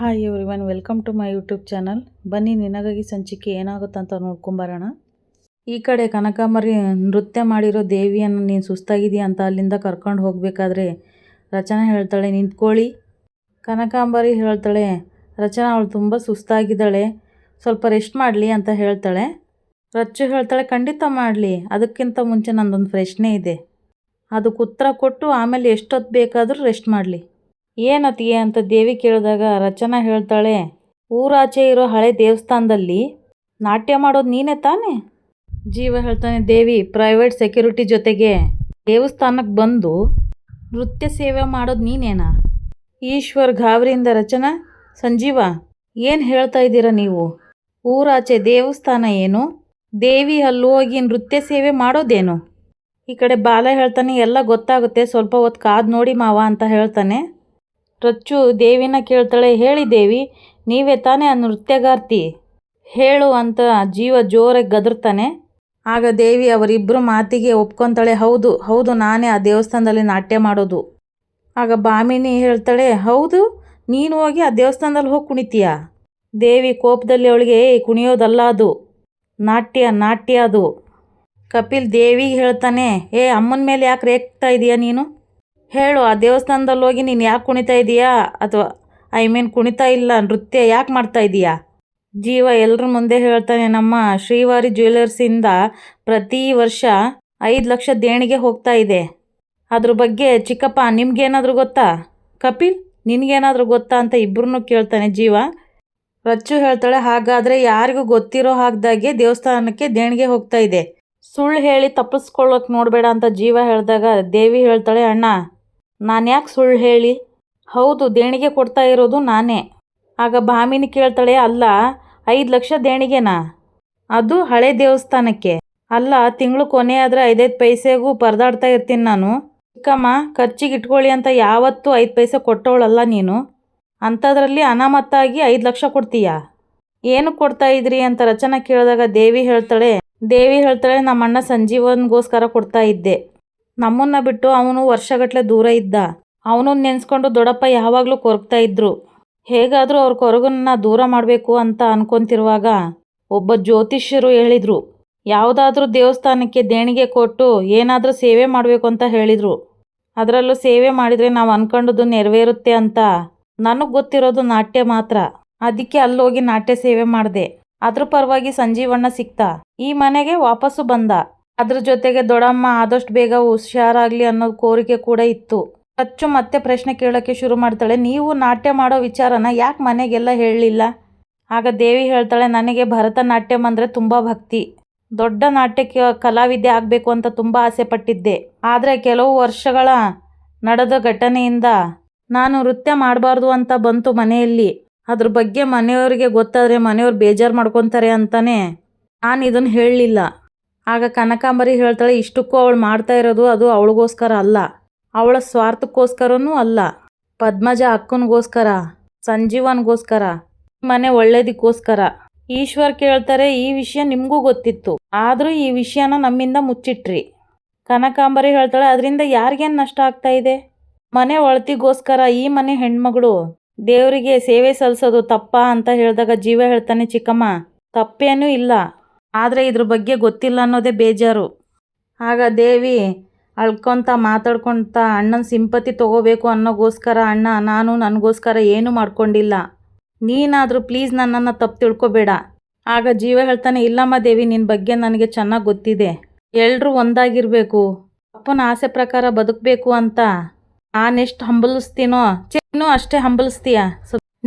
Hi everyone, welcome to my YouTube channel. ಬನ್ನಿ ನಿನಗಾಗಿ ಸಂಚಿಕೆ ಏನಾಗುತ್ತಂತ ನೋಡ್ಕೊಂಬರೋಣ. ಈ ಕಡೆ ಕನಕಾಂಬರಿ ನೃತ್ಯ ಮಾಡಿರೋ ದೇವಿಯನ್ನು ನೀನು ಸುಸ್ತಾಗಿದೆಯಾ ಅಂತ ಅಲ್ಲಿಂದ ಕರ್ಕೊಂಡು ಹೋಗಬೇಕಾದ್ರೆ ರಚನಾ ಹೇಳ್ತಾಳೆ ನಿಂತ್ಕೊಳ್ಳಿ. ಕನಕಾಂಬರಿ ಹೇಳ್ತಾಳೆ ರಚನಾ ಅವಳು ತುಂಬ ಸುಸ್ತಾಗಿದ್ದಾಳೆ, ಸ್ವಲ್ಪ ರೆಸ್ಟ್ ಮಾಡಲಿ ಅಂತ ಹೇಳ್ತಾಳೆ. ರಚ್ಚು ಹೇಳ್ತಾಳೆ ಖಂಡಿತ ಮಾಡಲಿ, ಅದಕ್ಕಿಂತ ಮುಂಚೆ ನಂದೊಂದು ಪ್ರಶ್ನೆ ಇದೆ, ಅದಕ್ಕೆ ಉತ್ತರ ಕೊಟ್ಟು ಆಮೇಲೆ ಎಷ್ಟೊತ್ತು ಬೇಕಾದರೂ ರೆಸ್ಟ್ ಮಾಡಲಿ. ಏನತಿಗೆ ಅಂತ ದೇವಿ ಕೇಳಿದಾಗ ರಚನಾ ಹೇಳ್ತಾಳೆ ಊರಾಚೆ ಇರೋ ಹಳೆ ದೇವಸ್ಥಾನದಲ್ಲಿ ನಾಟ್ಯ ಮಾಡೋದು ನೀನೇ ತಾನೇ? ಜೀವ ಹೇಳ್ತಾನೆ ದೇವಿ ಪ್ರೈವೇಟ್ ಸೆಕ್ಯೂರಿಟಿ ಜೊತೆಗೆ ದೇವಸ್ಥಾನಕ್ಕೆ ಬಂದು ನೃತ್ಯ ಸೇವೆ ಮಾಡೋದು ನೀನೇನಾ? ಈಶ್ವರ್ ಗಾಬರಿಯಿಂದ ರಚನಾ ಸಂಜೀವ ಏನು ಹೇಳ್ತಾ ಇದ್ದೀರಾ ನೀವು? ಊರಾಚೆ ದೇವಸ್ಥಾನ ಏನು, ದೇವಿ ಅಲ್ಲಿ ಹೋಗಿ ನೃತ್ಯ ಸೇವೆ ಮಾಡೋದೇನು? ಈ ಕಡೆ ಬಾಲ ಹೇಳ್ತಾನೆ ಎಲ್ಲ ಗೊತ್ತಾಗುತ್ತೆ, ಸ್ವಲ್ಪ ಹೊತ್ತು ಕಾದು ನೋಡಿ ಮಾವ ಅಂತ ಹೇಳ್ತಾನೆ. ರಚ್ಚು ದೇವಿನ ಕೇಳ್ತಾಳೆ ಹೇಳಿ ದೇವಿ, ನೀವೇ ತಾನೇ ಆ ನೃತ್ಯಗಾರ್ತಿ, ಹೇಳು ಅಂತ ಜೀವ ಜೋರಾಗಿ ಗದರ್ತಾನೆ. ಆಗ ದೇವಿ ಅವರಿಬ್ಬರು ಮಾತಿಗೆ ಒಪ್ಕೊತಾಳೆ, ಹೌದು ಹೌದು ನಾನೇ ಆ ದೇವಸ್ಥಾನದಲ್ಲಿ ನಾಟ್ಯ ಮಾಡೋದು. ಆಗ ಭಾಮಿನಿ ಹೇಳ್ತಾಳೆ ಹೌದು, ನೀನು ಹೋಗಿ ಆ ದೇವಸ್ಥಾನದಲ್ಲಿ ಹೋಗಿ ಕುಣಿತೀಯಾ? ದೇವಿ ಕೋಪದಲ್ಲಿ ಅವಳಿಗೆ ಕುಣಿಯೋದಲ್ಲ ಅದು ನಾಟ್ಯ ಅದು. ಕಪಿಲ್ ದೇವಿಗೆ ಹೇಳ್ತಾನೆ ಅಮ್ಮನ ಮೇಲೆ ಯಾಕೆ ರೇಗ್ತಾ ಇದೀಯಾ ನೀನು? ಹೇಳು, ಆ ದೇವಸ್ಥಾನದಲ್ಲಿ ಹೋಗಿ ನೀನು ಯಾಕೆ ಕುಣಿತಾ ಇದೀಯಾ, ಅಥವಾ ಕುಣಿತಾ ಇಲ್ಲ, ನೃತ್ಯ ಯಾಕೆ ಮಾಡ್ತಾ ಇದೀಯಾ? ಜೀವ ಎಲ್ಲರ ಮುಂದೆ ಹೇಳ್ತಾನೆ ನಮ್ಮ ಶ್ರೀವಾರಿ ಜ್ಯುವೆಲರ್ಸಿಂದ ಪ್ರತಿ ವರ್ಷ 5 ಲಕ್ಷ ದೇಣಿಗೆ ಹೋಗ್ತಾ ಇದೆ. ಅದ್ರ ಬಗ್ಗೆ ಚಿಕ್ಕಪ್ಪ ನಿಮ್ಗೇನಾದರೂ ಗೊತ್ತಾ? ಕಪಿಲ್ ನಿನಗೇನಾದರೂ ಗೊತ್ತಾ ಅಂತ ಇಬ್ಬರನ್ನೂ ಕೇಳ್ತಾನೆ ಜೀವ. ರಚ್ಚು ಹೇಳ್ತಾಳೆ ಹಾಗಾದರೆ ಯಾರಿಗೂ ಗೊತ್ತಿರೋ ಹಾಗ್ದಾಗೆ ದೇವಸ್ಥಾನಕ್ಕೆ ದೇಣಿಗೆ ಹೋಗ್ತಾ ಇದೆ, ಸುಳ್ಳು ಹೇಳಿ ತಪ್ಪಿಸ್ಕೊಳ್ಳೋಕೆ ನೋಡಬೇಡ ಅಂತ ಜೀವ ಹೇಳಿದಾಗ ದೇವಿ ಹೇಳ್ತಾಳೆ ಅಣ್ಣ ನಾನು ಯಾಕೆ ಸುಳ್ಳು ಹೇಳಿ, ಹೌದು ದೇಣಿಗೆ ಕೊಡ್ತಾ ಇರೋದು ನಾನೇ. ಆಗ ಭಾಮಿನಿ ಕೇಳ್ತಾಳೆ ಅಲ್ಲ 5 ಲಕ್ಷ ದೇಣಿಗೆನಾ? ಅದು ಹಳೆ ದೇವಸ್ಥಾನಕ್ಕೆ ಅಲ್ಲ, ತಿಂಗಳು ಕೊನೆ ಆದರೆ 5 ಪೈಸೆಗೂ ಪರದಾಡ್ತಾ ಇರ್ತೀನಿ ನಾನು. ಚಿಕ್ಕಮ್ಮ ಖರ್ಚಿಗೆ ಇಟ್ಕೊಳ್ಳಿ ಅಂತ ಯಾವತ್ತೂ 5 ಪೈಸೆ ಕೊಟ್ಟವಳಲ್ಲ ನೀನು, ಅಂಥದ್ರಲ್ಲಿ ಅನಾಮತ್ತಾಗಿ 5 ಲಕ್ಷ ಕೊಡ್ತೀಯಾ? ಏನು ಕೊಡ್ತಾ ಇದ್ರಿ ಅಂತ ರಚನಾ ಕೇಳಿದಾಗ ದೇವಿ ಹೇಳ್ತಾಳೆ ನಮ್ಮ ಅಣ್ಣ ಸಂಜೀವನ್ಗೋಸ್ಕರ ಕೊಡ್ತಾ ಇದ್ದೆ. ನಮ್ಮನ್ನ ಬಿಟ್ಟು ಅವನು ವರ್ಷಗಟ್ಟಲೆ ದೂರ ಇದ್ದ, ಅವನನ್ನ ನೆನೆಸ್ಕೊಂಡು ದೊಡ್ಡಪ್ಪ ಯಾವಾಗಲೂ ಕೊರಗ್ತಾ ಇದ್ರು. ಹೇಗಾದರೂ ಅವ್ರ ಕೊರಗನ್ನ ದೂರ ಮಾಡಬೇಕು ಅಂತ ಅನ್ಕೊಂತಿರುವಾಗ ಒಬ್ಬ ಜ್ಯೋತಿಷ್ಯರು ಹೇಳಿದರು ಯಾವುದಾದ್ರೂ ದೇವಸ್ಥಾನಕ್ಕೆ ದೇಣಿಗೆ ಕೊಟ್ಟು ಏನಾದರೂ ಸೇವೆ ಮಾಡಬೇಕು ಅಂತ ಹೇಳಿದರು. ಅದರಲ್ಲೂ ಸೇವೆ ಮಾಡಿದರೆ ನಾವು ಅಂದ್ಕೊಂಡದ್ದು ನೆರವೇರುತ್ತೆ ಅಂತ. ನನಗೆ ಗೊತ್ತಿರೋದು ನಾಟ್ಯ ಮಾತ್ರ, ಅದಕ್ಕೆ ಅಲ್ಲೋಗಿ ನಾಟ್ಯ ಸೇವೆ ಮಾಡಿದೆ. ಅದ್ರ ಪರವಾಗಿ ಸಂಜೀವಣ್ಣ ಸಿಕ್ತ, ಈ ಮನೆಗೆ ವಾಪಸ್ಸು ಬಂದ. ಅದ್ರ ಜೊತೆಗೆ ದೊಡ್ಡಮ್ಮ ಆದಷ್ಟು ಬೇಗ ಹುಷಾರಾಗಲಿ ಅನ್ನೋ ಕೋರಿಕೆ ಕೂಡ ಇತ್ತು. ರಚ್ಚು ಮತ್ತೆ ಪ್ರಶ್ನೆ ಕೇಳೋಕ್ಕೆ ಶುರು ಮಾಡ್ತಾಳೆ ನೀವು ನಾಟ್ಯ ಮಾಡೋ ವಿಚಾರನ ಯಾಕೆ ಮನೆಗೆಲ್ಲ ಹೇಳಲಿಲ್ಲ? ಆಗ ದೇವಿ ಹೇಳ್ತಾಳೆ ನನಗೆ ಭರತನಾಟ್ಯಂ ಅಂದರೆ ತುಂಬ ಭಕ್ತಿ, ದೊಡ್ಡ ನಾಟ್ಯಕ್ಕೆ ಕಲಾವಿದೆ ಆಗಬೇಕು ಅಂತ ತುಂಬ ಆಸೆ ಪಟ್ಟಿದ್ದೆ. ಆದರೆ ಕೆಲವು ವರ್ಷಗಳ ನಡೆದ ಘಟನೆಯಿಂದ ನಾನು ನೃತ್ಯ ಮಾಡಬಾರ್ದು ಅಂತ ಬಂತು ಮನೆಯಲ್ಲಿ. ಅದ್ರ ಬಗ್ಗೆ ಮನೆಯವರಿಗೆ ಗೊತ್ತಾದರೆ ಮನೆಯವ್ರು ಬೇಜಾರು ಮಾಡ್ಕೊತಾರೆ ಅಂತಾನೆ ನಾನು ಇದನ್ನು ಹೇಳಲಿಲ್ಲ. ಆಗ ಕನಕಾಂಬರಿ ಹೇಳ್ತಾಳೆ ಇಷ್ಟಕ್ಕೂ ಅವಳು ಮಾಡ್ತಾ ಇರೋದು ಅದು ಅವಳಿಗೋಸ್ಕರ ಅಲ್ಲ, ಅವಳ ಸ್ವಾರ್ಥಕ್ಕೋಸ್ಕರನೂ ಅಲ್ಲ, ಪದ್ಮಜ ಅಕ್ಕನಿಗೋಸ್ಕರ, ಸಂಜೀವನ್ಗೋಸ್ಕರ, ಮನೆ ಒಳ್ಳೇದಕ್ಕೋಸ್ಕರ. ಈಶ್ವರ್ ಕೇಳ್ತಾರೆ ಈ ವಿಷಯ ನಿಮಗೂ ಗೊತ್ತಿತ್ತು, ಆದರೂ ಈ ವಿಷಯನ ನಮ್ಮಿಂದ ಮುಚ್ಚಿಟ್ರಿ. ಕನಕಾಂಬರಿ ಹೇಳ್ತಾಳೆ ಅದರಿಂದ ಯಾರಿಗೇನು ನಷ್ಟ ಆಗ್ತಾ ಇದೆ? ಮನೆ ಒಳತಿಗೋಸ್ಕರ ಈ ಮನೆ ಹೆಣ್ಮಗಳು ದೇವರಿಗೆ ಸೇವೆ ಸಲ್ಲಿಸೋದು ತಪ್ಪಾ ಅಂತ ಹೇಳಿದಾಗ ಜೀವ ಹೇಳ್ತಾನೆ ಚಿಕ್ಕಮ್ಮ ತಪ್ಪೇನೂ ಇಲ್ಲ, ಆದರೆ ಇದ್ರ ಬಗ್ಗೆ ಗೊತ್ತಿಲ್ಲ ಅನ್ನೋದೇ ಬೇಜಾರು. ಆಗ ದೇವಿ ಅಳ್ಕೊತ ಮಾತಾಡ್ಕೊತ ಅಣ್ಣನ ಸಿಂಪತಿ ತೊಗೋಬೇಕು ಅನ್ನೋಗೋಸ್ಕರ ಅಣ್ಣ ನಾನು ನನಗೋಸ್ಕರ ಏನೂ ಮಾಡ್ಕೊಂಡಿಲ್ಲ, ನೀನಾದರೂ ಪ್ಲೀಸ್ ನನ್ನನ್ನು ತಪ್ಪು ತಿಳ್ಕೊಬೇಡ. ಆಗ ಜೀವ ಹೇಳ್ತಾನೆ ಇಲ್ಲಮ್ಮ ದೇವಿ, ನಿನ್ನ ಬಗ್ಗೆ ನನಗೆ ಚೆನ್ನಾಗಿ ಗೊತ್ತಿದೆ, ಎಲ್ಲರೂ ಒಂದಾಗಿರಬೇಕು, ಅಪ್ಪನ ಆಸೆ ಪ್ರಕಾರ ಬದುಕಬೇಕು ಅಂತ ನಾನೆಷ್ಟು ಹಂಬಲಿಸ್ತೀನೋ ನೀನು ಅಷ್ಟೇ ಹಂಬಲಿಸ್ತೀಯ.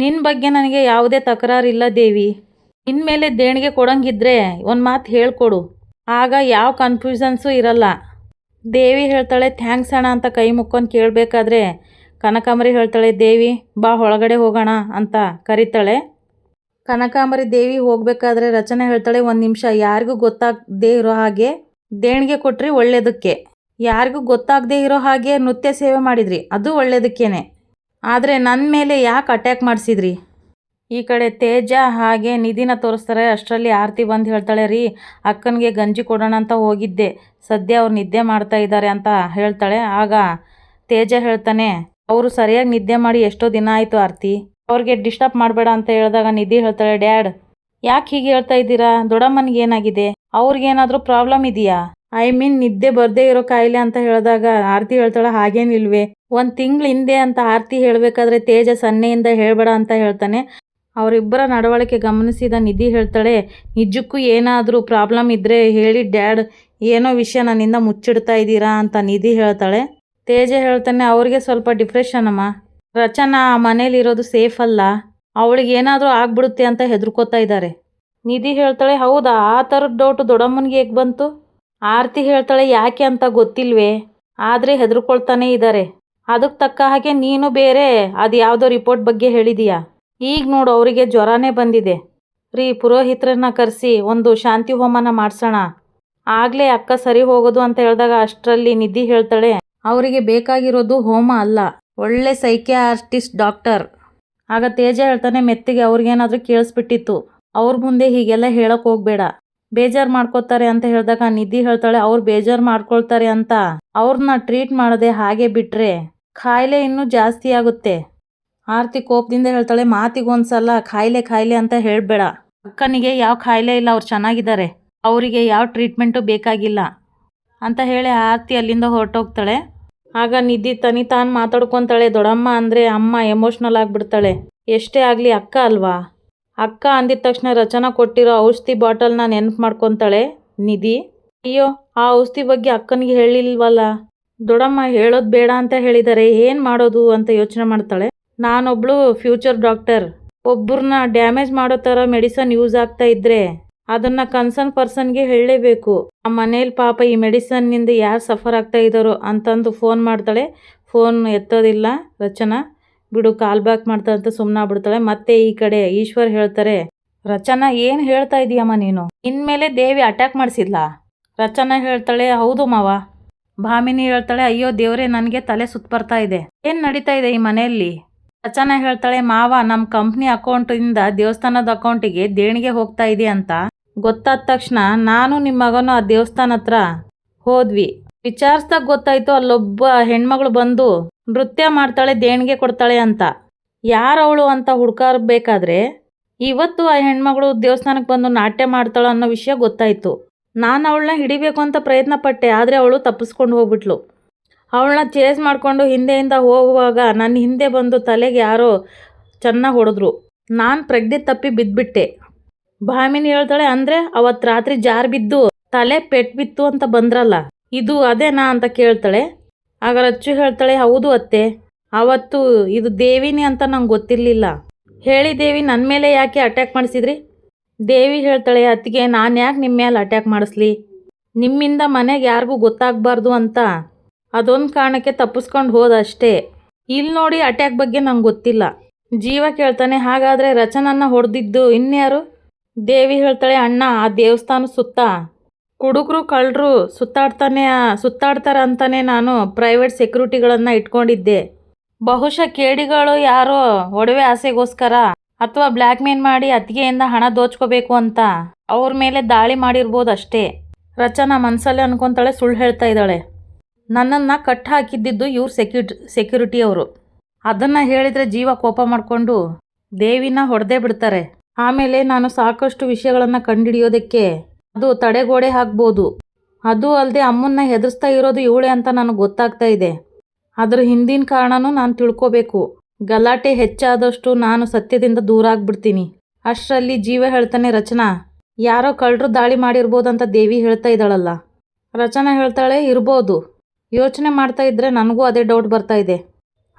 ನಿನ್ನ ಬಗ್ಗೆ ನನಗೆ ಯಾವುದೇ ತಕರಾರಿಲ್ಲ ದೇವಿ, ಇನ್ಮೇಲೆ ದೇಣಿಗೆ ಕೊಡೋಂಗಿದ್ರೆ ಒಂದು ಮಾತು ಹೇಳ್ಕೊಡು, ಆಗ ಯಾವ ಕನ್ಫ್ಯೂಷನ್ಸು ಇರಲ್ಲ. ದೇವಿ ಹೇಳ್ತಾಳೆ ಥ್ಯಾಂಕ್ಸ್ ಅಣ್ಣ ಅಂತ ಕೈ ಮುಕ್ಕೊಂಡು ಕೇಳಬೇಕಾದ್ರೆ ಕನಕಾಂಬರಿ ಹೇಳ್ತಾಳೆ ದೇವಿ ಬಾ ಒಳಗಡೆ ಹೋಗೋಣ ಅಂತ ಕರೀತಾಳೆ. ಕನಕಾಂಬರಿ ದೇವಿ ಹೋಗಬೇಕಾದ್ರೆ ರಚನೆ ಹೇಳ್ತಾಳೆ 1 ನಿಮಿಷ, ಯಾರಿಗೂ ಗೊತ್ತಾಗದೇ ಇರೋ ಹಾಗೆ ದೇಣಿಗೆ ಕೊಟ್ರಿ ಒಳ್ಳೇದಕ್ಕೆ, ಯಾರಿಗೂ ಗೊತ್ತಾಗದೇ ಇರೋ ಹಾಗೆ ನೃತ್ಯ ಸೇವೆ ಮಾಡಿದ್ರಿ ಅದು ಒಳ್ಳೇದಕ್ಕೇನೆ, ಆದರೆ ನನ್ನ ಮೇಲೆ ಯಾಕೆ ಅಟ್ಯಾಕ್ ಮಾಡಿಸಿದ್ರಿ? ಈ ಕಡೆ ತೇಜ ಹಾಗೆ ನಿಧಿನ ತೋರಿಸ್ತಾರೆ. ಅಷ್ಟರಲ್ಲಿ ಆರತಿ ಬಂದು ಹೇಳ್ತಾಳೆ ರೀ ಅಕ್ಕನಿಗೆ ಗಂಜಿ ಕೊಡೋಣ ಅಂತ ಹೋಗಿದ್ದೆ, ಸದ್ಯ ಅವ್ರು ನಿದ್ದೆ ಮಾಡ್ತಾ ಇದ್ದಾರೆ ಅಂತ ಹೇಳ್ತಾಳೆ. ಆಗ ತೇಜ ಹೇಳ್ತಾನೆ ಅವರು ಸರಿಯಾಗಿ ನಿದ್ದೆ ಮಾಡಿ ಎಷ್ಟೋ ದಿನ ಆಯಿತು ಆರತಿ, ಅವ್ರಿಗೆ ಡಿಸ್ಟರ್ಬ್ ಮಾಡಬೇಡ ಅಂತ ಹೇಳಿದಾಗ ನಿಧಿ ಹೇಳ್ತಾಳೆ, ಡ್ಯಾಡ್ ಯಾಕೆ ಹೀಗೆ ಹೇಳ್ತಾ ಇದ್ದೀರಾ? ದೊಡ್ಡಮ್ಮನಿಗೆ ಏನಾಗಿದೆ? ಅವ್ರಿಗೇನಾದರೂ ಪ್ರಾಬ್ಲಮ್ ಇದೆಯಾ? ಐ ಮೀನ್ ನಿದ್ದೆ ಬರದೇ ಇರೋ ಕಾಯಿಲೆ ಅಂತ ಹೇಳಿದಾಗ ಆರತಿ ಹೇಳ್ತಾಳೆ, ಹಾಗೇನಿಲ್ವೇ, 1 ತಿಂಗಳ ಹಿಂದೆ ಅಂತ ಆರತಿ ಹೇಳಬೇಕಾದ್ರೆ ತೇಜ ಸನ್ನೆಯಿಂದ ಹೇಳಬೇಡ ಅಂತ ಹೇಳ್ತಾನೆ. ಅವರಿಬ್ಬರ ನಡವಳಿಕೆ ಗಮನಿಸಿದ ನಿಧಿ ಹೇಳ್ತಾಳೆ, ನಿಜಕ್ಕೂ ಏನಾದರೂ ಪ್ರಾಬ್ಲಮ್ ಇದ್ದರೆ ಹೇಳಿ ಡ್ಯಾಡ್, ಏನೋ ವಿಷಯ ನನ್ನಿಂದ ಮುಚ್ಚಿಡ್ತಾ ಇದ್ದೀರಾ ಅಂತ ನಿಧಿ ಹೇಳ್ತಾಳೆ. ತೇಜ ಹೇಳ್ತಾನೆ, ಅವ್ರಿಗೆ ಸ್ವಲ್ಪ ಡಿಪ್ರೆಷನ್ ಅಮ್ಮ, ರಚನಾ ಆ ಮನೇಲಿರೋದು ಸೇಫ್ ಅಲ್ಲ, ಅವಳಿಗೆ ಏನಾದರೂ ಆಗ್ಬಿಡುತ್ತೆ ಅಂತ ಹೆದರ್ಕೋತಾ ಇದ್ದಾರೆ. ನಿಧಿ ಹೇಳ್ತಾಳೆ, ಹೌದಾ, ಆ ಥರದ ಡೌಟು ದೊಡ್ಡಮ್ಮನಿಗೆ ಹೇಗೆ ಬಂತು? ಆರತಿ ಹೇಳ್ತಾಳೆ, ಯಾಕೆ ಅಂತ ಗೊತ್ತಿಲ್ವೇ, ಆದರೆ ಹೆದರ್ಕೊಳ್ತಾನೆ ಇದ್ದಾರೆ. ಅದಕ್ಕೆ ತಕ್ಕ ಹಾಗೆ ನೀನು ಬೇರೆ ಅದು ಯಾವುದೋ ರಿಪೋರ್ಟ್ ಬಗ್ಗೆ ಹೇಳಿದೀಯಾ. ಈಗ ನೋಡು ಅವರಿಗೆ ಜ್ವರನೇ ಬಂದಿದೆ ರೀ, ಪುರೋಹಿತರನ್ನ ಕರೆಸಿ ಒಂದು ಶಾಂತಿ ಹೋಮನ ಮಾಡಿಸೋಣ, ಆಗಲೇ ಅಕ್ಕ ಸರಿ ಹೋಗೋದು ಅಂತ ಹೇಳಿದಾಗ ಅಷ್ಟರಲ್ಲಿ ನಿಧಿ ಹೇಳ್ತಾಳೆ, ಅವರಿಗೆ ಬೇಕಾಗಿರೋದು ಹೋಮ ಅಲ್ಲ, ಒಳ್ಳೆ ಸೈಕಿಯಾಟ್ರಿಸ್ಟ್ ಡಾಕ್ಟರ್. ಆಗ ತೇಜ ಹೇಳ್ತಾನೆ ಮೆತ್ತಿಗೆ, ಅವ್ರಿಗೇನಾದರೂ ಕೇಳಿಸ್ಬಿಟ್ಟಿತ್ತು, ಅವ್ರ ಮುಂದೆ ಹೀಗೆಲ್ಲ ಹೇಳಕ್ಕೆ ಹೋಗಬೇಡ, ಬೇಜಾರು ಮಾಡ್ಕೋತಾರೆ ಅಂತ ಹೇಳಿದಾಗ ನಿಧಿ ಹೇಳ್ತಾಳೆ, ಅವ್ರು ಬೇಜಾರು ಮಾಡ್ಕೊಳ್ತಾರೆ ಅಂತ ಅವ್ರನ್ನ ಟ್ರೀಟ್ ಮಾಡದೆ ಹಾಗೆ ಬಿಟ್ಟರೆ ಕಾಯಿಲೆ ಇನ್ನೂ ಜಾಸ್ತಿ ಆಗುತ್ತೆ. ಆರತಿ ಕೋಪದಿಂದ ಹೇಳ್ತಾಳೆ, ಮಾತಿಗೊಂದ್ಸಲ ಕಾಯಿಲೆ ಕಾಯಿಲೆ ಅಂತ ಹೇಳಬೇಡ, ಅಕ್ಕನಿಗೆ ಯಾವ ಕಾಯಿಲೆ ಇಲ್ಲ, ಅವ್ರು ಚೆನ್ನಾಗಿದ್ದಾರೆ, ಅವರಿಗೆ ಯಾವ ಟ್ರೀಟ್ಮೆಂಟು ಬೇಕಾಗಿಲ್ಲ ಅಂತ ಹೇಳಿ ಆರತಿ ಅಲ್ಲಿಂದ ಹೊರಟೋಗ್ತಾಳೆ. ಆಗ ನಿಧಿ ತಾನು ಮಾತಾಡ್ಕೊತಾಳೆ, ದೊಡ್ಡಮ್ಮ ಅಂದರೆ ಅಮ್ಮ ಎಮೋಷ್ನಲ್ ಆಗಿಬಿಡ್ತಾಳೆ, ಎಷ್ಟೇ ಆಗಲಿ ಅಕ್ಕ ಅಲ್ವಾ. ಅಕ್ಕ ಅಂದಿದ ತಕ್ಷಣ ರಚನಾ ಕೊಟ್ಟಿರೋ ಔಷಧಿ ಬಾಟಲ್ನ ನೆನಪು ಮಾಡ್ಕೊತಾಳೆ ನಿಧಿ. ಅಯ್ಯೋ, ಆ ಔಷಧಿ ಬಗ್ಗೆ ಅಕ್ಕನಿಗೆ ಹೇಳಿಲ್ವಲ್ಲ, ದೊಡ್ಡಮ್ಮ ಹೇಳೋದು ಬೇಡ ಅಂತ ಹೇಳಿದ್ದಾರೆ, ಏನು ಮಾಡೋದು ಅಂತ ಯೋಚನೆ ಮಾಡ್ತಾಳೆ. ನಾನೊಬ್ಳು ಫ್ಯೂಚರ್ ಡಾಕ್ಟರ್, ಒಬ್ಬರನ್ನ ಡ್ಯಾಮೇಜ್ ಮಾಡೋ ಥರ ಮೆಡಿಸನ್ ಯೂಸ್ ಆಗ್ತಾ ಇದ್ರೆ ಅದನ್ನು ಕನ್ಸರ್ನ್ ಪರ್ಸನ್ಗೆ ಹೇಳಲೇಬೇಕು. ಆ ಮನೇಲಿ ಪಾಪ ಈ ಮೆಡಿಸನ್ನಿಂದ ಯಾರು ಸಫರ್ ಆಗ್ತಾ ಇದ್ದಾರೋ ಅಂತಂದು ಫೋನ್ ಮಾಡ್ತಾಳೆ. ಫೋನ್ ಎತ್ತೋದಿಲ್ಲ ರಚನಾ, ಬಿಡು ಕಾಲ್ ಬ್ಯಾಕ್ ಮಾಡ್ತಾಳೆ ಅಂತ ಸುಮ್ಮನಾಗ್ಬಿಡ್ತಾಳೆ. ಮತ್ತೆ ಈ ಕಡೆ ಈಶ್ವರ್ ಹೇಳ್ತಾರೆ, ರಚನಾ ಏನು ಹೇಳ್ತಾ ಇದೀಯಮ್ಮ ನೀನು, ಇನ್ಮೇಲೆ ದೇವಿ ಅಟ್ಯಾಕ್ ಮಾಡಿಸಿದ್ಲ? ರಚನಾ ಹೇಳ್ತಾಳೆ, ಹೌದು ಮಾವ. ಭಾಮಿನಿ ಹೇಳ್ತಾಳೆ, ಅಯ್ಯೋ ದೇವ್ರೆ, ನನಗೆ ತಲೆ ಸುತ್ತ ಬರ್ತಾ ಇದೆ, ಏನು ನಡೀತಾ ಇದೆ ಈ ಮನೆಯಲ್ಲಿ? ರಚನಾ ಹೇಳ್ತಾಳೆ, ಮಾವ, ನಮ್ಮ ಕಂಪ್ನಿ ಅಕೌಂಟಿಂದ ದೇವಸ್ಥಾನದ ಅಕೌಂಟಿಗೆ ದೇಣಿಗೆ ಹೋಗ್ತಾ ಇದೆ ಅಂತ ಗೊತ್ತಾದ ತಕ್ಷಣ ನಾನು ನಿಮ್ಮ ಮಗನು ಆ ದೇವಸ್ಥಾನ ಹತ್ರ ಹೋದ್ವಿ. ವಿಚಾರಿಸ್ದಾಗ ಗೊತ್ತಾಯ್ತು, ಅಲ್ಲೊಬ್ಬ ಹೆಣ್ಮಗಳು ಬಂದು ನೃತ್ಯ ಮಾಡ್ತಾಳೆ, ದೇಣಿಗೆ ಕೊಡ್ತಾಳೆ ಅಂತ. ಯಾರವಳು ಅಂತ ಹುಡ್ಕಾರ್ಬೇಕಾದ್ರೆ ಇವತ್ತು ಆ ಹೆಣ್ಮಗಳು ದೇವಸ್ಥಾನಕ್ಕೆ ಬಂದು ನಾಟ್ಯ ಮಾಡ್ತಾಳೆ ಅನ್ನೋ ವಿಷಯ ಗೊತ್ತಾಯಿತು. ನಾನು ಅವಳನ್ನ ಹಿಡಿಬೇಕು ಅಂತ ಪ್ರಯತ್ನ ಪಟ್ಟೆ, ಆದರೆ ಅವಳು ತಪ್ಪಿಸ್ಕೊಂಡು ಹೋಗ್ಬಿಟ್ಲು. ಅವಳನ್ನ ಚೇಸ್ ಮಾಡಿಕೊಂಡು ಹಿಂದೆಯಿಂದ ಹೋಗುವಾಗ ನನ್ನ ಹಿಂದೆ ಬಂದು ತಲೆಗೆ ಯಾರೋ ಚೆನ್ನಾಗಿ ಹೊಡೆದ್ರು, ನಾನು ಪ್ರಜ್ಞೆ ತಪ್ಪಿ ಬಿದ್ದುಬಿಟ್ಟೆ. ಭಾಮಿನಿ ಹೇಳ್ತಾಳೆ, ಅಂದರೆ ಅವತ್ತು ರಾತ್ರಿ ಜಾರು ಬಿದ್ದು ತಲೆ ಪೆಟ್ಟು ಬಿತ್ತು ಅಂತ ಬಂದ್ರಲ್ಲ, ಇದು ಅದೇನಾ ಅಂತ ಕೇಳ್ತಾಳೆ. ಆಗ ರಚ್ಚು ಹೇಳ್ತಾಳೆ, ಹೌದು ಅತ್ತೆ, ಅವತ್ತು ಇದು ದೇವಿನಿ ಅಂತ ನಂಗೆ ಗೊತ್ತಿರಲಿಲ್ಲ. ಹೇಳಿ ದೇವಿ, ನನ್ನ ಮೇಲೆ ಯಾಕೆ ಅಟ್ಯಾಕ್ ಮಾಡಿಸಿದ್ರಿ? ದೇವಿ ಹೇಳ್ತಾಳೆ, ಅತ್ತಿಗೆ, ನಾನು ಯಾಕೆ ನಿಮ್ಮ ಮೇಲೆ ಅಟ್ಯಾಕ್ ಮಾಡಿಸ್ಲಿ, ನಿಮ್ಮಿಂದ ಮನೆಗೆ ಯಾರಿಗೂ ಗೊತ್ತಾಗಬಾರ್ದು ಅಂತ ಅದೊಂದು ಕಾರಣಕ್ಕೆ ತಪ್ಪಿಸ್ಕೊಂಡು ಹೋದ ಅಷ್ಟೇ. ಇಲ್ಲಿ ನೋಡಿ ಅಟ್ಯಾಕ್ ಬಗ್ಗೆ ನಂಗೆ ಗೊತ್ತಿಲ್ಲ. ಜೀವ ಕೇಳ್ತಾನೆ, ಹಾಗಾದರೆ ರಚನನ್ನ ಹೊಡೆದಿದ್ದು ಇನ್ಯಾರು? ದೇವಿ ಹೇಳ್ತಾಳೆ, ಅಣ್ಣ, ಆ ದೇವಸ್ಥಾನ ಸುತ್ತ ಕುಡುಕರು ಕಳ್ಳರು ಸುತ್ತಾಡ್ತಾರೆ ಅಂತಾನೆ ನಾನು ಪ್ರೈವೇಟ್ ಸೆಕ್ಯೂರಿಟಿಗಳನ್ನು ಇಟ್ಕೊಂಡಿದ್ದೆ. ಬಹುಶಃ ಕೇಡಿಗಳು ಯಾರೋ ಒಡವೆ ಆಸೆಗೋಸ್ಕರ ಅಥವಾ ಬ್ಲ್ಯಾಕ್ ಮೇಲ್ ಮಾಡಿ ಅತ್ತಿಗೆಯಿಂದ ಹಣ ದೋಚ್ಕೋಬೇಕು ಅಂತ ಅವ್ರ ಮೇಲೆ ದಾಳಿ ಮಾಡಿರ್ಬೋದು ಅಷ್ಟೇ. ರಚನಾ ಮನಸ್ಸಲ್ಲೇ ಅನ್ಕೊತಾಳೆ, ಸುಳ್ಳು ಹೇಳ್ತಾ ಇದ್ದಾಳೆ, ನನ್ನನ್ನು ಕಟ್ ಹಾಕಿದ್ದಿದ್ದು ಇವ್ರು ಸೆಕ್ಯೂರಿಟಿಯವರು. ಅದನ್ನು ಹೇಳಿದರೆ ಜೀವ ಕೋಪ ಮಾಡಿಕೊಂಡು ದೇವಿನ ಹೊಡೆದೇ ಬಿಡ್ತಾರೆ. ಆಮೇಲೆ ನಾನು ಸಾಕಷ್ಟು ವಿಷಯಗಳನ್ನು ಕಂಡುಹಿಡಿಯೋದಕ್ಕೆ ಅದು ತಡೆಗೋಡೆ ಹಾಕ್ಬೋದು. ಅದು ಅಲ್ಲದೆ ಅಮ್ಮನ್ನ ಹೆದರ್ಸ್ತಾ ಇರೋದು ಇವಳೆ ಅಂತ ನನಗೆ ಗೊತ್ತಾಗ್ತಾ ಇದೆ. ಅದ್ರ ಹಿಂದಿನ ಕಾರಣನೂ ನಾನು ತಿಳ್ಕೋಬೇಕು. ಗಲಾಟೆ ಹೆಚ್ಚಾದಷ್ಟು ನಾನು ಸತ್ಯದಿಂದ ದೂರ ಆಗ್ಬಿಡ್ತೀನಿ. ಅಷ್ಟರಲ್ಲಿ ಜೀವ ಹೇಳ್ತಾನೆ, ರಚನಾ, ಯಾರೋ ಕಳ್ಳರು ದಾಳಿ ಮಾಡಿರ್ಬೋದಂತ ದೇವಿ ಹೇಳ್ತಾ ಇದ್ದಾಳಲ್ಲ. ರಚನಾ ಹೇಳ್ತಾಳೆ, ಇರ್ಬೋದು, ಯೋಚನೆ ಮಾಡ್ತಾ ಇದ್ರೆ ನನಗೂ ಅದೇ ಡೌಟ್ ಬರ್ತಾ ಇದೆ.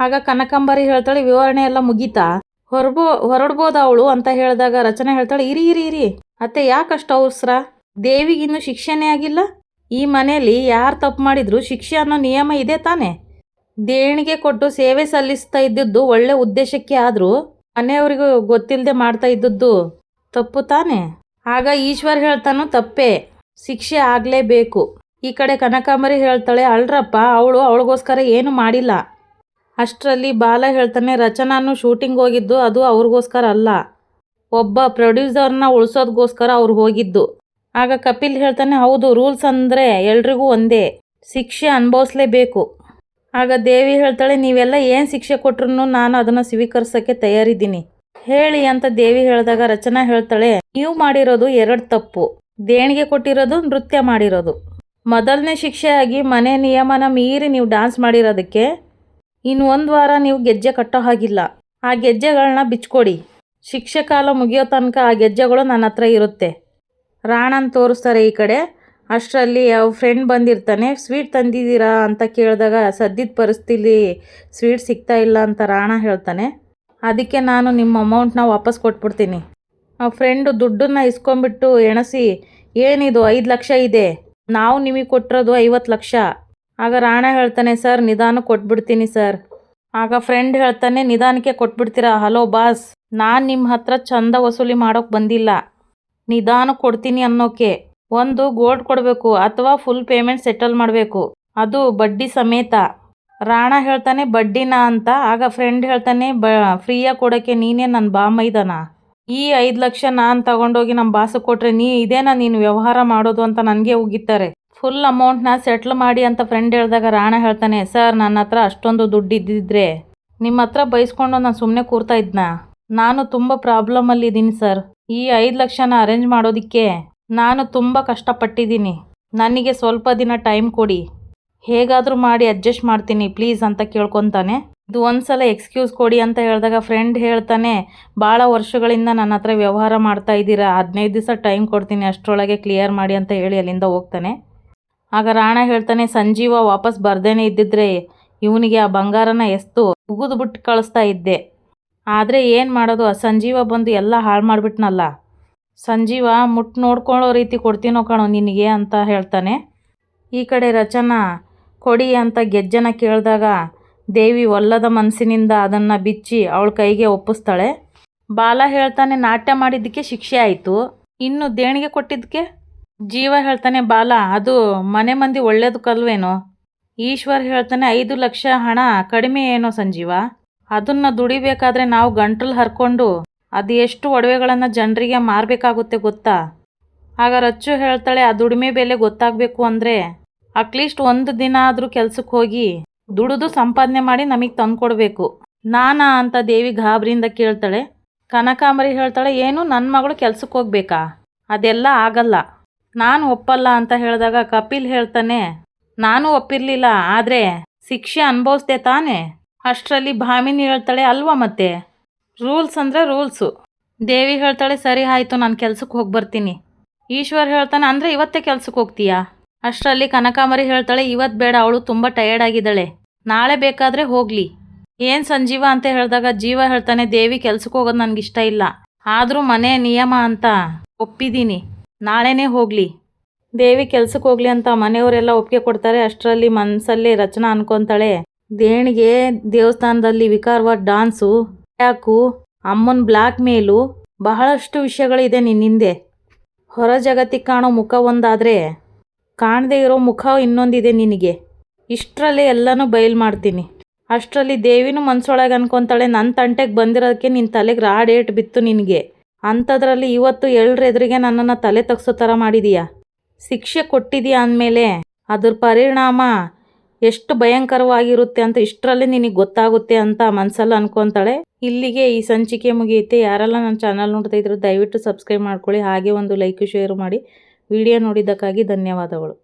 ಆಗ ಕನಕಾಂಬರಿ ಹೇಳ್ತಾಳೆ, ವಿವರಣೆ ಎಲ್ಲ ಮುಗೀತಾ, ಹೊರಡ್ಬೋದು ಅವಳು ಅಂತ ಹೇಳಿದಾಗ ರಚನೆ ಹೇಳ್ತಾಳೆ, ಇರಿ ಅತ್ತೆ, ಯಾಕಷ್ಟು ಅವಸರ? ದೇವಿಗಿನ್ನೂ ಶಿಕ್ಷೆನೇ ಆಗಿಲ್ಲ. ಈ ಮನೆಯಲ್ಲಿ ಯಾರು ತಪ್ಪು ಮಾಡಿದ್ರು ಶಿಕ್ಷೆ ಅನ್ನೋ ನಿಯಮ ಇದೆ ತಾನೆ. ದೇಣಿಗೆ ಕೊಟ್ಟು ಸೇವೆ ಸಲ್ಲಿಸ್ತಾ ಇದ್ದದ್ದು ಒಳ್ಳೆ ಉದ್ದೇಶಕ್ಕೆ, ಆದರೂ ಮನೆಯವರಿಗೂ ಗೊತ್ತಿಲ್ಲದೆ ಮಾಡ್ತಾ ಇದ್ದದ್ದು ತಪ್ಪು ತಾನೆ. ಆಗ ಈಶ್ವರ್ ಹೇಳ್ತಾನು, ತಪ್ಪೇ, ಶಿಕ್ಷೆ ಆಗಲೇಬೇಕು. ಈ ಕಡೆ ಕನಕಾಂಬರಿ ಹೇಳ್ತಾಳೆ, ಅಳ್ರಪ್ಪ, ಅವಳಿಗೋಸ್ಕರ ಏನು ಮಾಡಿಲ್ಲ. ಅಷ್ಟರಲ್ಲಿ ಬಾಲ ಹೇಳ್ತಾನೆ, ರಚನಾನು ಶೂಟಿಂಗ್ ಹೋಗಿದ್ದು ಅದು ಅವ್ರಿಗೋಸ್ಕರ ಅಲ್ಲ, ಒಬ್ಬ ಪ್ರೊಡ್ಯೂಸರ್ನ ಉಳಿಸೋದಕ್ಕೋಸ್ಕರ ಅವ್ರು ಹೋಗಿದ್ದು. ಆಗ ಕಪಿಲ್ ಹೇಳ್ತಾನೆ, ಹೌದು, ರೂಲ್ಸ್ ಅಂದರೆ ಎಲ್ರಿಗೂ ಒಂದೇ, ಶಿಕ್ಷೆ ಅನುಭವಿಸ್ಲೇಬೇಕು. ಆಗ ದೇವಿ ಹೇಳ್ತಾಳೆ, ನೀವೆಲ್ಲ ಏನು ಶಿಕ್ಷೆ ಕೊಟ್ರು ನಾನು ಅದನ್ನು ಸ್ವೀಕರಿಸೋಕ್ಕೆ ತಯಾರಿದ್ದೀನಿ ಹೇಳಿ ಅಂತ ದೇವಿ ಹೇಳಿದಾಗ ರಚನಾ ಹೇಳ್ತಾಳೆ, ನೀವು ಮಾಡಿರೋದು 2 ತಪ್ಪು. ದೇಣಿಗೆ ಕೊಟ್ಟಿರೋದು, ನೃತ್ಯ ಮಾಡಿರೋದು. ಮೊದಲನೇ ಶಿಕ್ಷೆಯಾಗಿ ಮನೆ ನಿಯಮನ ಮೀರಿ ನೀವು ಡ್ಯಾನ್ಸ್ ಮಾಡಿರೋದಕ್ಕೆ ಇನ್ನು 1 ವಾರ ನೀವು ಗೆಜ್ಜೆ ಕಟ್ಟೋ ಹಾಗಿಲ್ಲ. ಆ ಗೆಜ್ಜೆಗಳನ್ನ ಬಿಚ್ಕೊಡಿ. ಶಿಕ್ಷೆ ಕಾಲ ಮುಗಿಯೋ ತನಕ ಆ ಗೆಜ್ಜೆಗಳು ನನ್ನ ಹತ್ರ ಇರುತ್ತೆ. ರಾಣನ್ ತೋರಿಸ್ತಾರೆ ಈ ಕಡೆ. ಅಷ್ಟರಲ್ಲಿ ಯಾವ ಫ್ರೆಂಡ್ ಬಂದಿರ್ತಾನೆ. ಸ್ವೀಟ್ ತಂದಿದ್ದೀರಾ ಅಂತ ಕೇಳಿದಾಗ ಸದ್ಯದ ಪರಿಸ್ಥಿತಿಲಿ ಸ್ವೀಟ್ ಸಿಗ್ತಾ ಇಲ್ಲ ಅಂತ ರಾಣ ಹೇಳ್ತಾನೆ. ಅದಕ್ಕೆ ನಾನು ನಿಮ್ಮ ಅಮೌಂಟ್ನ ವಾಪಸ್ ಕೊಟ್ಬಿಡ್ತೀನಿ. ಆ ಫ್ರೆಂಡು ದುಡ್ಡನ್ನ ಇಸ್ಕೊಂಬಿಟ್ಟು ಎಣಸಿ, ಏನಿದು 5 ಲಕ್ಷ ಇದೆ, ನಾವು ನಿಮಗೆ ಕೊಟ್ಟಿರೋದು 50 ಲಕ್ಷ. ಆಗ ರಾಣ ಹೇಳ್ತಾನೆ, ಸರ್ ನಿಧಾನಕ್ಕೆ ಕೊಟ್ಬಿಡ್ತೀನಿ ಸರ್. ಆಗ ಫ್ರೆಂಡ್ ಹೇಳ್ತಾನೆ, ನಿಧಾನಕ್ಕೆ ಕೊಟ್ಬಿಡ್ತೀರಾ? ಹಲೋ ಬಾಸ್, ನಾನು ನಿಮ್ಮ ಹತ್ರ ಚಂದ ವಸೂಲಿ ಮಾಡೋಕ್ಕೆ ಬಂದಿಲ್ಲ, ನಿಧಾನಕ್ಕೆ ಕೊಡ್ತೀನಿ ಅನ್ನೋಕೆ. ಒಂದು ಗೋಲ್ಡ್ ಕೊಡಬೇಕು ಅಥವಾ ಫುಲ್ ಪೇಮೆಂಟ್ ಸೆಟಲ್ ಮಾಡಬೇಕು, ಅದು ಬಡ್ಡಿ ಸಮೇತ. ರಾಣ ಹೇಳ್ತಾನೆ, ಬಡ್ಡಿನಾ ಅಂತ. ಆಗ ಫ್ರೆಂಡ್ ಹೇಳ್ತಾನೆ, ಫ್ರೀಯಾಗಿ ಕೊಡೋಕ್ಕೆ ನೀನೇ ನನ್ನ ಬಾಮೈದನ? ಈ 5 ಲಕ್ಷ ನಾನು ತಗೊಂಡೋಗಿ ನಮ್ಮ ಬಾಸಕ್ಕೆ ಕೊಟ್ರೆ ಇದೇನಾ ನೀನು ವ್ಯವಹಾರ ಮಾಡೋದು ಅಂತ ನನಗೆ ಉಗಿತಾರೆ. ಫುಲ್ ಅಮೌಂಟ್ನ ಸೆಟ್ಲ್ ಮಾಡಿ ಅಂತ ಫ್ರೆಂಡ್ ಹೇಳಿದಾಗ ರಾಣ ಹೇಳ್ತಾನೆ, ಸರ್ ನನ್ನ ಹತ್ರ ಅಷ್ಟೊಂದು ದುಡ್ಡು ಇದ್ದಿದ್ರೆ ನಿಮ್ಮ ಹತ್ರ ಬೈಸ್ಕೊಂಡು ನಾನು ಸುಮ್ಮನೆ ಕೂರ್ತಾ ಇದ್ನಾ? ನಾನು ತುಂಬ ಪ್ರಾಬ್ಲಮಲ್ಲಿ ಇದ್ದೀನಿ ಸರ್. ಈ 5 ಲಕ್ಷನ ಅರೇಂಜ್ ಮಾಡೋದಕ್ಕೆ ನಾನು ತುಂಬ ಕಷ್ಟಪಟ್ಟಿದ್ದೀನಿ. ನನಗೆ ಸ್ವಲ್ಪ ದಿನ ಟೈಮ್ ಕೊಡಿ, ಹೇಗಾದರೂ ಮಾಡಿ ಅಡ್ಜಸ್ಟ್ ಮಾಡ್ತೀನಿ ಪ್ಲೀಸ್ ಅಂತ ಕೇಳ್ಕೊತಾನೆ. ಇದು ಒಂದ್ಸಲ ಎಕ್ಸ್ಕ್ಯೂಸ್ ಕೊಡಿ ಅಂತ ಹೇಳಿದಾಗ ಫ್ರೆಂಡ್ ಹೇಳ್ತಾನೆ, ಭಾಳ ವರ್ಷಗಳಿಂದ ನನ್ನ ಹತ್ರ ವ್ಯವಹಾರ ಮಾಡ್ತಾ ಇದ್ದೀರಾ, 15 ದಿವಸ ಟೈಮ್ ಕೊಡ್ತೀನಿ, ಅಷ್ಟರೊಳಗೆ ಕ್ಲಿಯರ್ ಮಾಡಿ ಅಂತ ಹೇಳಿ ಅಲ್ಲಿಂದ ಹೋಗ್ತಾನೆ. ಆಗ ರಾಣ ಹೇಳ್ತಾನೆ, ಸಂಜೀವ ವಾಪಸ್ ಬರ್ದೇನೆ ಇದ್ದಿದ್ರೆ ಇವನಿಗೆ ಆ ಬಂಗಾರನ ಎಸ್ತು ಉಗಿದ್ಬಿಟ್ಟು ಕಳಿಸ್ತಾ ಇದ್ದೆ. ಆದರೆ ಏನು ಮಾಡೋದು, ಆ ಸಂಜೀವ ಬಂದು ಎಲ್ಲ ಹಾಳು ಮಾಡಿಬಿಟ್ನಲ್ಲ. ಸಂಜೀವ ಮುಟ್ಟು ನೋಡ್ಕೊಳ್ಳೋ ರೀತಿ ಕೊಡ್ತೀನೋ ಕಣೋ ನಿನಗೆ ಅಂತ ಹೇಳ್ತಾನೆ. ಈ ಕಡೆ ರಚನಾ ಕೊಡಿ ಅಂತ ಗೆಜ್ಜೆನ ಕೇಳಿದಾಗ ದೇವಿ ಒಲ್ಲದ ಮನಸ್ಸಿನಿಂದ ಅದನ್ನು ಬಿಚ್ಚಿ ಅವಳ ಕೈಗೆ ಒಪ್ಪಿಸ್ತಾಳೆ. ಬಾಲ ಹೇಳ್ತಾನೆ, ನಾಟ್ಯ ಮಾಡಿದ್ದಕ್ಕೆ ಶಿಕ್ಷೆ ಆಯಿತು, ಇನ್ನು ದೇಣಿಗೆ ಕೊಟ್ಟಿದ್ದಕ್ಕೆ? ಜೀವ ಹೇಳ್ತಾನೆ, ಬಾಲ ಅದು ಮನೆ ಮಂದಿ ಒಳ್ಳೇದಕ್ಕಲ್ವೇನೋ? ಈಶ್ವರ್ ಹೇಳ್ತಾನೆ, 5 ಲಕ್ಷ ಹಣ ಕಡಿಮೆ ಏನೋ ಸಂಜೀವ, ಅದನ್ನು ದುಡಿಬೇಕಾದ್ರೆ ನಾವು ಗಂಟಲು ಹರ್ಕೊಂಡು ಅದು ಎಷ್ಟು ಒಡವೆಗಳನ್ನು ಜನರಿಗೆ ಮಾರಬೇಕಾಗುತ್ತೆ ಗೊತ್ತಾ? ಆಗ ರಚ್ಚು ಹೇಳ್ತಾಳೆ, ಆ ದುಡಿಮೆ ಬೆಲೆ ಗೊತ್ತಾಗಬೇಕು ಅಂದರೆ ಅಟ್ಲೀಸ್ಟ್ 1 ದಿನ ಆದರೂ ಕೆಲ್ಸಕ್ಕೆ ಹೋಗಿ ದುಡಿದು ಸಂಪಾದನೆ ಮಾಡಿ ನಮಗೆ ತಂದುಕೊಡ್ಬೇಕು. ನಾನಾ ಅಂತ ದೇವಿ ಗಾಬರಿಯಿಂದ ಕೇಳ್ತಾಳೆ. ಕನಕಾಂಬರಿ ಹೇಳ್ತಾಳೆ, ಏನು ನನ್ನ ಮಗಳು ಕೆಲ್ಸಕ್ಕೆ ಹೋಗ್ಬೇಕಾ? ಅದೆಲ್ಲ ಆಗಲ್ಲ, ನಾನು ಒಪ್ಪಲ್ಲ ಅಂತ ಹೇಳಿದಾಗ ಕಪಿಲ್ ಹೇಳ್ತಾನೆ, ನಾನು ಒಪ್ಪಿರಲಿಲ್ಲ, ಆದರೆ ಶಿಕ್ಷೆ ಅನುಭವಿಸ್ದೆ ತಾನೇ? ಅಷ್ಟರಲ್ಲಿ ಭಾಮಿನಿ ಹೇಳ್ತಾಳೆ, ಅಲ್ವಾ ಮತ್ತೆ, ರೂಲ್ಸ್ ಅಂದರೆ ರೂಲ್ಸು. ದೇವಿ ಹೇಳ್ತಾಳೆ, ಸರಿ ಆಯಿತು, ನಾನು ಕೆಲ್ಸಕ್ಕೆ ಹೋಗಿ ಬರ್ತೀನಿ. ಈಶ್ವರ್ ಹೇಳ್ತಾನೆ, ಅಂದರೆ ಇವತ್ತೇ ಕೆಲ್ಸಕ್ಕೆ ಹೋಗ್ತೀಯಾ? ಅಷ್ಟರಲ್ಲಿ ಕನಕಾಂಬರಿ ಹೇಳ್ತಾಳೆ, ಇವತ್ತು ಬೇಡ, ಅವಳು ತುಂಬ ಟಯರ್ಡ್ ಆಗಿದ್ದಾಳೆ, ನಾಳೆ ಬೇಕಾದರೆ ಹೋಗಲಿ. ಏನು ಸಂಜೀವ ಅಂತ ಹೇಳಿದಾಗ ಜೀವ ಹೇಳ್ತಾನೆ, ದೇವಿ ಕೆಲ್ಸಕ್ಕೆ ಹೋಗೋದು ನನಗಿಷ್ಟ ಇಲ್ಲ, ಆದರೂ ಮನೆ ನಿಯಮ ಅಂತ ಒಪ್ಪಿದ್ದೀನಿ, ನಾಳೆನೇ ಹೋಗಲಿ. ದೇವಿ ಕೆಲ್ಸಕ್ಕೆ ಹೋಗಲಿ ಅಂತ ಮನೆಯವರೆಲ್ಲ ಒಪ್ಪಿಗೆ ಕೊಡ್ತಾರೆ. ಅಷ್ಟರಲ್ಲಿ ಮನಸ್ಸಲ್ಲಿ ರಚನಾ ಅನ್ಕೊತಾಳೆ, ದೇಣಿಗೆ, ದೇವಸ್ಥಾನದಲ್ಲಿ ವಿಕಾರವಾದ ಡಾನ್ಸು, ಯಾಕು ಅಮ್ಮನ ಬ್ಲ್ಯಾಕ್ ಮೇಲು, ಬಹಳಷ್ಟು ವಿಷಯಗಳಿದೆ ನಿನ್ನಿಂದೆ. ಹೊರ ಜಗತ್ತಿಗೆ ಕಾಣೋ ಮುಖ ಒಂದಾದರೆ ಕಾಣದೇ ಇರೋ ಮುಖ ಇನ್ನೊಂದಿದೆ ನಿನಗೆ. ಇಷ್ಟರಲ್ಲಿ ಎಲ್ಲನೂ ಬಯಲು ಮಾಡ್ತೀನಿ. ಅಷ್ಟರಲ್ಲಿ ದೇವಿನೂ ಮನಸ್ಸೊಳಗೆ ಅನ್ಕೊತಾಳೆ, ನನ್ನ ತಂಟೆಗೆ ಬಂದಿರೋದಕ್ಕೆ ನಿನ್ನ ತಲೆಗೆ ರಾಡೇಟ್ ಬಿತ್ತು ನಿನಗೆ, ಅಂಥದ್ರಲ್ಲಿ ಇವತ್ತು ಎಲ್ಲರ ಎದುರಿಗೆ ನನ್ನನ್ನು ತಲೆ ತಗ್ಸೋ ಥರ ಮಾಡಿದೀಯಾ. ಶಿಕ್ಷೆ ಕೊಟ್ಟಿದೀಯ ಅಂದಮೇಲೆ ಅದ್ರ ಪರಿಣಾಮ ಎಷ್ಟು ಭಯಂಕರವಾಗಿರುತ್ತೆ ಅಂತ ಇಷ್ಟರಲ್ಲಿ ನಿನಗೆ ಗೊತ್ತಾಗುತ್ತೆ ಅಂತ ಮನಸ್ಸಲ್ಲಿ ಅನ್ಕೊತಾಳೆ. ಇಲ್ಲಿಗೆ ಈ ಸಂಚಿಕೆ ಮುಗಿಯುತ್ತೆ. ಯಾರೆಲ್ಲ ನನ್ನ ಚಾನಲ್ ನೋಡ್ತಾ ಇದ್ರು ದಯವಿಟ್ಟು ಸಬ್ಸ್ಕ್ರೈಬ್ ಮಾಡ್ಕೊಳ್ಳಿ, ಹಾಗೆ ಒಂದು ಲೈಕ್ ಶೇರ್ ಮಾಡಿ. ವಿಡಿಯೋ ನೋಡಿದ್ದಕ್ಕಾಗಿ ಧನ್ಯವಾದಗಳು.